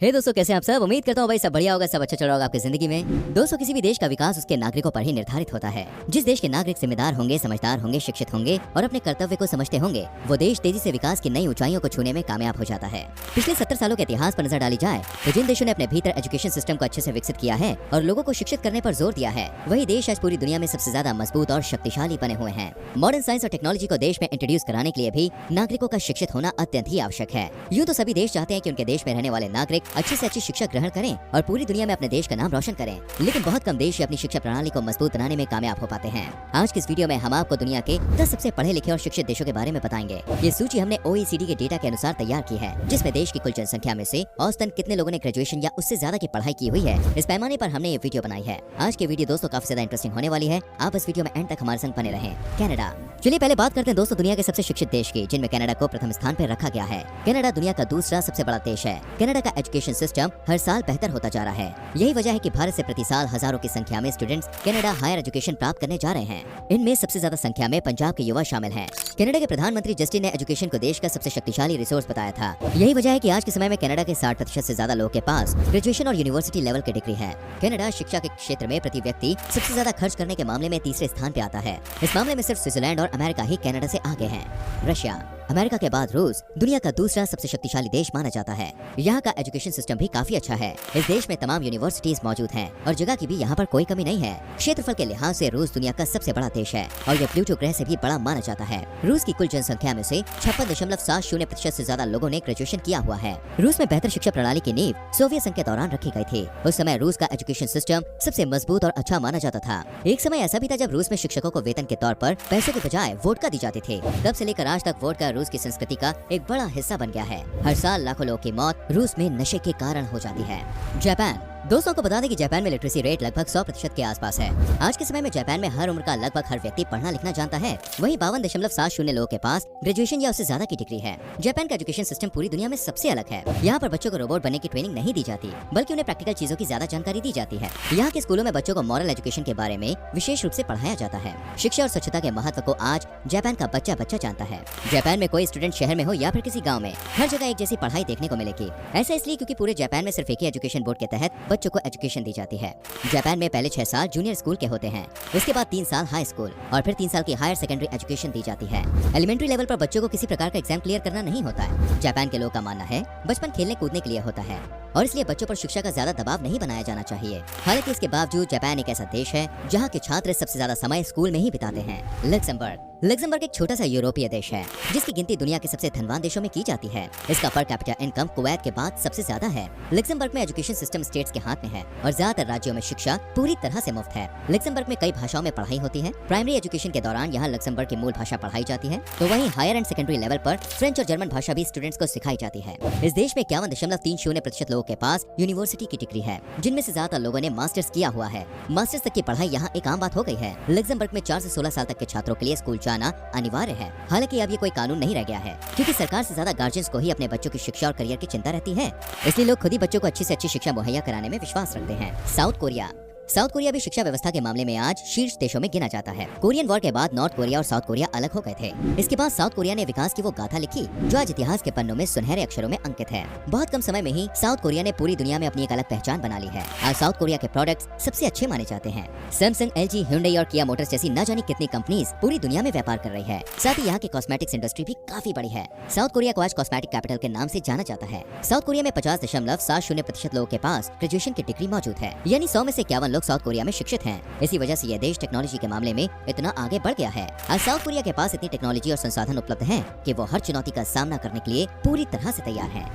हे दोस्तों, कैसे हैं आप सब। उम्मीद करता हूँ भाई सब बढ़िया होगा, सब अच्छा चल रहा होगा आपकी जिंदगी में। दोस्तों, किसी भी देश का विकास उसके नागरिकों पर ही निर्धारित होता है। जिस देश के नागरिक जिम्मेदार होंगे, समझदार होंगे, शिक्षित होंगे और अपने कर्तव्य को समझते होंगे, वो देश तेजी से विकास की नई ऊंचाइयों को छूने में कामयाब हो जाता है। पिछले 70 सालों के इतिहास पर नजर डाली जाए तो जिन देशों ने अपने भीतर एजुकेशन सिस्टम को अच्छे से विकसित किया है और लोगों को शिक्षित करने पर जोर दिया है, वही देश आज पूरी दुनिया में सबसे ज्यादा मजबूत और शक्तिशाली बने हुए हैं। मॉडर्न साइंस और टेक्नोलॉजी को देश में इंट्रोड्यूस कराने के लिए भी नागरिकों का शिक्षित होना अत्यंत ही आवश्यक है। यूँ तो सभी देश चाहते हैं कि उनके देश में रहने वाले नागरिक अच्छी से अच्छी शिक्षा ग्रहण करें और पूरी दुनिया में अपने देश का नाम रोशन करें, लेकिन बहुत कम देश अपनी शिक्षा प्रणाली को मजबूत बनाने में कामयाब हो पाते हैं। आज की इस वीडियो में हम आपको दुनिया के 10 सबसे पढ़े लिखे और शिक्षित देशों के बारे में बताएंगे। ये सूची हमने OECD के डेटा के अनुसार तैयार की है, जिसमें देश की कुल जनसंख्या में से औसतन कितने लोगों ने ग्रेजुएशन या उससे ज्यादा की पढ़ाई की हुई है, इस पैमाने पर हमने ये वीडियो बनाई है। आज की वीडियो दोस्तों काफी ज्यादा इंटरेस्टिंग होने वाली है। आप इस वीडियो में एंड तक हमारे संग बने रहें। कनाडा। चलिए पहले बात करते हैं दोस्तों दुनिया के सबसे शिक्षित देश की, जिनमें कनाडा को प्रथम स्थान पर रखा गया है। कनाडा दुनिया का दूसरा सबसे बड़ा देश है। कनाडा का एजुकेशन सिस्टम हर साल बेहतर होता जा रहा है। यही वजह है कि भारत से प्रति साल हजारों की संख्या में स्टूडेंट्स कनाडा हायर एजुकेशन प्राप्त करने जा रहे हैं। इनमें सबसे ज्यादा संख्या में पंजाब के युवा शामिल हैं। कनाडा के प्रधानमंत्री जस्टिन ने एजुकेशन को देश का सबसे शक्तिशाली रिसोर्स बताया था। यही वजह है कि आज के समय में कनाडा के 60% से ज्यादा लोगों के पास ग्रेजुएशन और यूनिवर्सिटी लेवल की डिग्री है। कनाडा शिक्षा के क्षेत्र में प्रति व्यक्ति सबसे ज्यादा खर्च करने के मामले में तीसरे स्थान पे आता है। इस मामले में सिर्फ स्विट्जरलैंड और अमेरिका ही कनाडा से आगे हैं। रशिया। अमेरिका के बाद रूस दुनिया का दूसरा सबसे शक्तिशाली देश माना जाता है। यहाँ का एजुकेशन सिस्टम भी काफी अच्छा है। इस देश में तमाम यूनिवर्सिटीज मौजूद हैं और जगह की भी यहाँ पर कोई कमी नहीं है। क्षेत्रफल के लिहाज से रूस दुनिया का सबसे बड़ा देश है और यह प्लूटो ग्रह से भी बड़ा माना जाता है। रूस की कुल जनसंख्या में से 56.70% से ज्यादा लोगों ने ग्रेजुएशन किया हुआ है। रूस में बेहतर शिक्षा प्रणाली की नींव सोवियत संघ के दौरान रखी गई थी। उस समय रूस का एजुकेशन सिस्टम सबसे मजबूत और अच्छा माना जाता था। एक समय ऐसा भी था जब रूस में शिक्षकों को वेतन के तौर पर पैसों के बजाय वोडका दी जाती थी। तब से लेकर आज तक वोडका रूस की संस्कृति का एक बड़ा हिस्सा बन गया है। हर साल लाखों लोगों की मौत रूस में नशे के कारण हो जाती है। जापान। दोस्तों को बता दें कि जापान में लिटरेसी रेट लगभग 100% के आसपास है। आज के समय में जापान में हर उम्र का लगभग हर व्यक्ति पढ़ना लिखना जानता है। वहीं 52.70 लोगों के पास ग्रेजुएशन या उससे ज्यादा की डिग्री है। जापान का एजुकेशन सिस्टम पूरी दुनिया में सबसे अलग है। यहाँ पर बच्चों को रोबोट बनने की ट्रेनिंग नहीं दी जाती, बल्कि उन्हें प्रैक्टिकल चीजों की ज्यादा जानकारी दी जाती है। यहाँ के स्कूलों में बच्चों को मॉरल एजुकेशन के बारे में विशेष रूप से पढ़ाया जाता है। शिक्षा और स्वच्छता के महत्व को आज जापान का बच्चा जानता है। जापान में कोई स्टूडेंट शहर में हो या फिर किसी गाँव में, हर जगह एक जैसी पढ़ाई देखने को मिलेगी। ऐसा इसलिए क्योंकि पूरे जापान में सिर्फ एक ही एजुकेशन बोर्ड के तहत बच्चों को एजुकेशन दी जाती है। जापान में पहले 6 साल जूनियर स्कूल के होते हैं, उसके बाद 3 साल हाई स्कूल और फिर 3 साल की हायर सेकेंडरी एजुकेशन दी जाती है। एलिमेंट्री लेवल पर बच्चों को किसी प्रकार का एग्जाम क्लियर करना नहीं होता है। जापान के लोगों का मानना है बचपन खेलने कूदने के लिए होता है और इसलिए बच्चों पर शिक्षा का ज्यादा दबाव नहीं बनाया जाना चाहिए। हालांकि इसके बावजूद जापान एक ऐसा देश है जहाँ के छात्र सबसे ज्यादा समय स्कूल में ही बिताते हैं। लग्जमबर्ग एक छोटा सा यूरोपीय देश है जिसकी गिनती दुनिया के सबसे धनवान देशों में की जाती है। इसका पर कैपिटा इनकम कुवैत के बाद सबसे ज्यादा है। लग्जमबर्ग में एजुकेशन सिस्टम स्टेट्स के हाथ में है और ज्यादातर राज्यों में शिक्षा पूरी तरह से मुफ्त है। लग्जमबर्ग में कई भाषाओं में पढ़ाई होती है। प्राइमरी एजुकेशन के दौरान यहाँ लग्जमबर्ग की मूल भाषा पढ़ाई जाती है, तो वहीं हायर एंड सेकेंडरी लेवल पर फ्रेंच और जर्मन भाषा भी स्टूडेंट्स को सिखाई जाती है। इस देश में 51.30% लोगों के पास यूनिवर्सिटी की डिग्री है, जिनमें से ज्यादातर लोगों ने मास्टर्स किया हुआ है। मास्टर्स तक की पढ़ाई यहाँ एक आम बात हो गई है। लग्जमबर्ग में 4 से 16 साल तक के छात्रों के लिए स्कूल जाना अनिवार्य है। हालांकि अब ये कोई कानून नहीं रह गया है, क्योंकि सरकार से ज्यादा गार्जियंस को ही अपने बच्चों की शिक्षा और करियर की चिंता रहती है। इसलिए लोग खुद ही बच्चों को अच्छी से अच्छी शिक्षा मुहैया कराने में विश्वास रखते हैं। साउथ कोरिया भी शिक्षा व्यवस्था के मामले में आज शीर्ष देशों में गिना जाता है। कोरियन वॉर के बाद नॉर्थ कोरिया और साउथ कोरिया अलग हो गए थे। इसके बाद साउथ कोरिया ने विकास की वो गाथा लिखी जो आज इतिहास के पन्नों में सुनहरे अक्षरों में अंकित है। बहुत कम समय में ही साउथ कोरिया ने पूरी दुनिया में अपनी एक अलग पहचान बना ली है। आज साउथ कोरिया के प्रोडक्ट्स सबसे अच्छे माने जाते हैं। सैमसंग, LG, Hyundai और किया मोटर्स जैसी न जाने कितनी कंपनीज पूरी दुनिया में व्यापार कर रही है। साथ ही यहाँ की कॉस्मेटिक्स इंडस्ट्री भी काफी बड़ी है। साउथ कोरिया को आज कॉस्मेटिक कैपिटल के नाम से जाना जाता है। साउथ कोरिया में 50.70% लोगों के पास ग्रेजुएशन की डिग्री मौजूद है, यानी 100 में से 51 लोग साउथ कोरिया में शिक्षित हैं। इसी वजह से यह देश टेक्नोलॉजी के मामले में इतना आगे बढ़ गया है। आज साउथ कोरिया के पास इतनी टेक्नोलॉजी और संसाधन उपलब्ध हैं कि वो हर चुनौती का सामना करने के लिए पूरी तरह से तैयार है।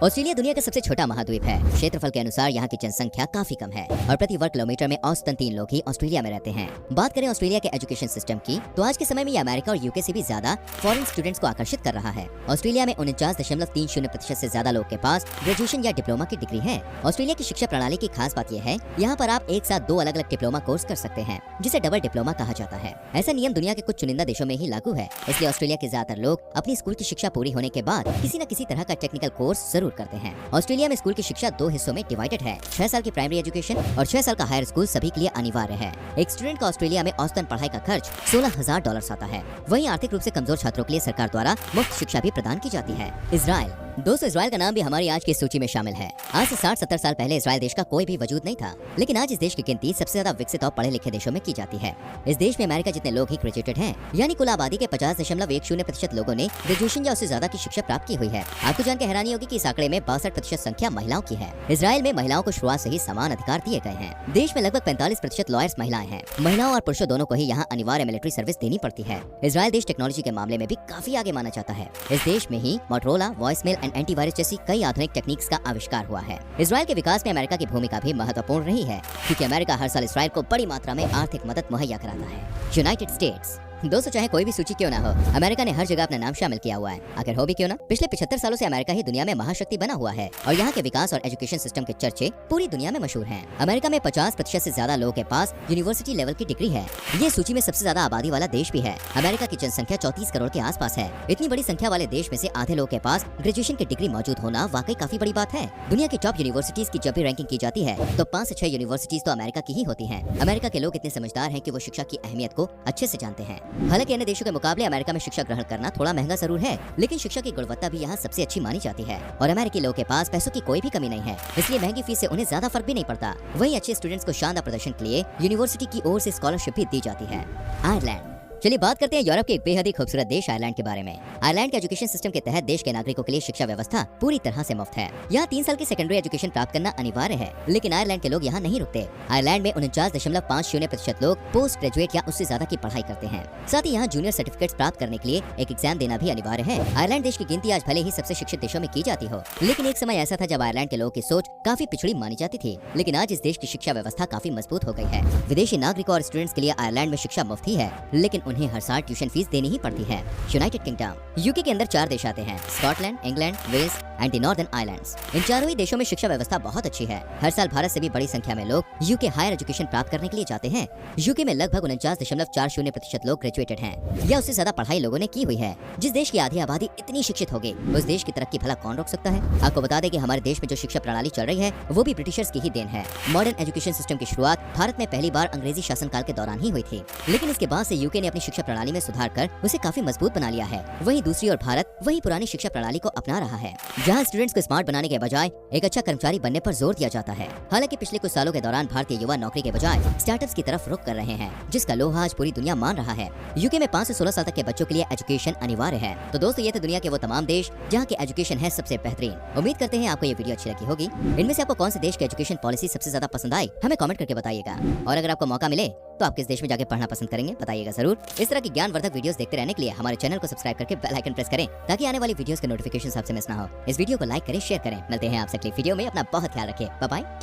ऑस्ट्रेलिया दुनिया का सबसे छोटा महाद्वीप है। क्षेत्रफल के अनुसार यहाँ की जनसंख्या काफी कम है और प्रति वर्ग किलोमीटर में औसतन 3 लोग ही ऑस्ट्रेलिया में रहते हैं। बात करें ऑस्ट्रेलिया के एजुकेशन सिस्टम की, तो आज के समय में ये अमेरिका और यूके से भी ज्यादा फॉरेन स्टूडेंट्स को आकर्षित कर रहा है। ऑस्ट्रेलिया में 49.30% से ज्यादा लोग के पास ग्रेजुएशन या डिप्लोमा की डिग्री है। ऑस्ट्रेलिया की शिक्षा प्रणाली की खास बात यह है, यहाँ पर आप एक साथ 2 अलग अलग डिप्लोमा कोर्स कर सकते हैं, जिसे डबल डिप्लोमा कहा जाता है। ऐसा नियम दुनिया के कुछ चुनिंदा देशों में ही लागू है। इसलिए ऑस्ट्रेलिया के ज्यादातर लोग अपनी स्कूल की शिक्षा पूरी होने के बाद किसी न किसी तरह का टेक्निकल कोर्स जरूर करते हैं। ऑस्ट्रेलिया में स्कूल की शिक्षा 2 हिस्सों में डिवाइडेड है। 6 साल की प्राइमरी एजुकेशन और 6 साल का हायर स्कूल सभी के लिए अनिवार्य है। एक स्टूडेंट का ऑस्ट्रेलिया में औसतन पढ़ाई का खर्च $16,000 आता है। वहीं आर्थिक रूप से कमजोर छात्रों के लिए सरकार द्वारा मुफ्त शिक्षा भी प्रदान की जाती है। इजराइल दोस्तों इसराइल का नाम भी हमारी आज की सूची में शामिल है। आज से 60-70 साल पहले इसराइल देश का कोई भी वजूद नहीं था, लेकिन आज इस देश की गिनती सबसे ज्यादा विकसित और पढ़े लिखे देशों में की जाती है। इस देश में अमेरिका जितने लोग ही ग्रेजुएटेड हैं, यानी कुल आबादी के 50.10% लोगों ने ग्रेजुएशन या उससे ज्यादा की शिक्षा प्राप्त की हुई है। आपको जानकर हैरानी होगी कि इस आंकड़े में 62% संख्या महिलाओं की है। इसराइल में महिलाओं को शुरुआत से ही समान अधिकार दिए गए हैं। देश में लगभग 45% लॉयर्स महिलाएं हैं। महिलाओं और पुरुषों दोनों को ही यहाँ अनिवार्य मिलिट्री सर्विस देनी पड़ती है। इसराइल देश टेक्नोलॉजी के मामले में भी काफी आगे माना जाता है। इस देश में ही मोटरोला, वॉइसमेल एंड एंटीवायरस जैसी कई आधुनिक टेक्निक्स का आविष्कार हुआ है। इसराइल के विकास में अमेरिका की भूमिका भी महत्वपूर्ण रही है, क्योंकि अमेरिका हर साल इसराइल को बड़ी मात्रा में आर्थिक मदद मुहैया कराता है। यूनाइटेड स्टेट्स दोस्तों चाहे कोई भी सूची क्यों ना हो, अमेरिका ने हर जगह अपना नाम शामिल किया हुआ है। आखिर हो भी क्यों ना, पिछले 75 सालों से अमेरिका ही दुनिया में महाशक्ति बना हुआ है और यहाँ के विकास और एजुकेशन सिस्टम के चर्चे पूरी दुनिया में मशहूर हैं। अमेरिका में 50% से ज्यादा लोगों के पास यूनिवर्सिटी लेवल की डिग्री है। ये सूची में सबसे ज्यादा आबादी वाला देश भी है। अमेरिका की जनसंख्या 34 करोड़ के आसपास है। इतनी बड़ी संख्या वाले देश में से आधे लोगों के पास ग्रेजुएशन की डिग्री मौजूद होना वाकई काफी बड़ी बात है। दुनिया की टॉप यूनिवर्सिटीज की जब भी रैंकिंग की जाती है तो 5 से 6 यूनिवर्सिटीज तो अमेरिका की ही होती है। अमेरिका के लोग इतने समझदार हैं कि वो शिक्षा की अहमियत को अच्छे से जानते हैं। हालांकि अन्य देशों के मुकाबले अमेरिका में शिक्षा ग्रहण करना थोड़ा महंगा जरूर है, लेकिन शिक्षा की गुणवत्ता भी यहाँ सबसे अच्छी मानी जाती है और अमेरिकी लोगों के पास पैसों की कोई भी कमी नहीं है, इसलिए महंगी फीस से उन्हें ज्यादा फर्क भी नहीं पड़ता। वहीं अच्छे स्टूडेंट्स को शानदार प्रदर्शन के लिए यूनिवर्सिटी की ओर से स्कॉलरशिप भी दी जाती है। आयरलैंड चलिए बात करते हैं यूरोप के एक बेहद ही खूबसूरत देश आयरलैंड के बारे में। आयरलैंड के एजुकेशन सिस्टम के तहत देश के नागरिकों के लिए शिक्षा व्यवस्था पूरी तरह से मुफ्त है। यहाँ 3 साल की सेकेंडरी एजुकेशन प्राप्त करना अनिवार्य है, लेकिन आयरलैंड के लोग यहाँ नहीं रुकते। आयरलैंड में 49.50% लोग पोस्ट ग्रेजुएट या उससे ज्यादा की पढ़ाई करते हैं। साथ ही यहाँ जूनियर सर्टिफिकेट प्राप्त करने के लिए एक एग्जाम देना भी अनिवार्य है। आयरलैंड देश की गिनती आज भले ही सबसे शिक्षित देशों में की जाती हो, लेकिन एक समय ऐसा था जब आयरलैंड के लोगों की सोच काफी पिछड़ी मानी जाती थी। लेकिन आज इस देश की शिक्षा व्यवस्था काफी मजबूत हो गई है। विदेशी नागरिकों और स्टूडेंट्स के लिए आयरलैंड में शिक्षा मुफ्त ही है, लेकिन उन्हें हर साल ट्यूशन फीस देनी ही पड़ती है। यूनाइटेड किंगडम यूके के अंदर 4 देश आते हैं, Scotland, England, Wales and the northern islands. इन चारों ही देशों में शिक्षा व्यवस्था बहुत अच्छी है। हर साल भारत से भी बड़ी संख्या में लोग यूके हायर एजुकेशन प्राप्त करने के लिए जाते हैं। यूके में लगभग 49.40% लोग ग्रेजुएटेड हैं या उससे ज्यादा पढ़ाई लोगों ने की हुई है। जिस देश की आधी आबादी इतनी शिक्षित होगी, उस देश की तरक्की भला कौन रोक सकता है। आपको बता दें कि हमारे देश में जो शिक्षा प्रणाली चल रही है वो भी ब्रिटिशर्स की ही देन है। मॉडर्न एजुकेशन सिस्टम की शुरुआत भारत में पहली बार अंग्रेजी शासनकाल के दौरान ही हुई थी, लेकिन इसके बाद से यूके ने अपनी शिक्षा प्रणाली में सुधार कर उसे काफी मजबूत बना लिया है। वहीं दूसरी ओर भारत वही पुरानी शिक्षा प्रणाली को अपना रहा है, जहां स्टूडेंट्स को स्मार्ट बनाने के बजाय एक अच्छा कर्मचारी बनने पर जोर दिया जाता है। हालांकि पिछले कुछ सालों के दौरान भारतीय युवा नौकरी के बजाय स्टार्टअप्स की तरफ रुख कर रहे हैं, जिसका लोहा आज पूरी दुनिया मान रहा है। यूके में 5 से 16 साल तक के बच्चों के लिए एजुकेशन अनिवार्य है। तो दोस्तों ये थे दुनिया के वो तमाम देश जहाँ की एजुकेशन है सबसे बेहतरीन। उम्मीद करते हैं आपको ये वीडियो अच्छी लगी होगी। इनमें से आपको कौन से देश की एजुकेशन पॉलिसी सबसे ज्यादा पसंद आई, हमें कमेंट करके बताइएगा। और अगर आपको मौका मिले तो आप किस देश में जाके पढ़ना पसंद करेंगे, बताइएगा जरूर। इस तरह की ज्ञानवर्धक वीडियोस देखते रहने के लिए हमारे चैनल को सब्सक्राइब करके बेल आइकन प्रेस करें, ताकि आने वाली वीडियोस के नोटिफिकेशन आपसे मिस ना हो। इस वीडियो को लाइक करें, शेयर करें। मिलते हैं आपसे अगली वीडियो में। अपना बहुत ख्याल रखें। Bye bye.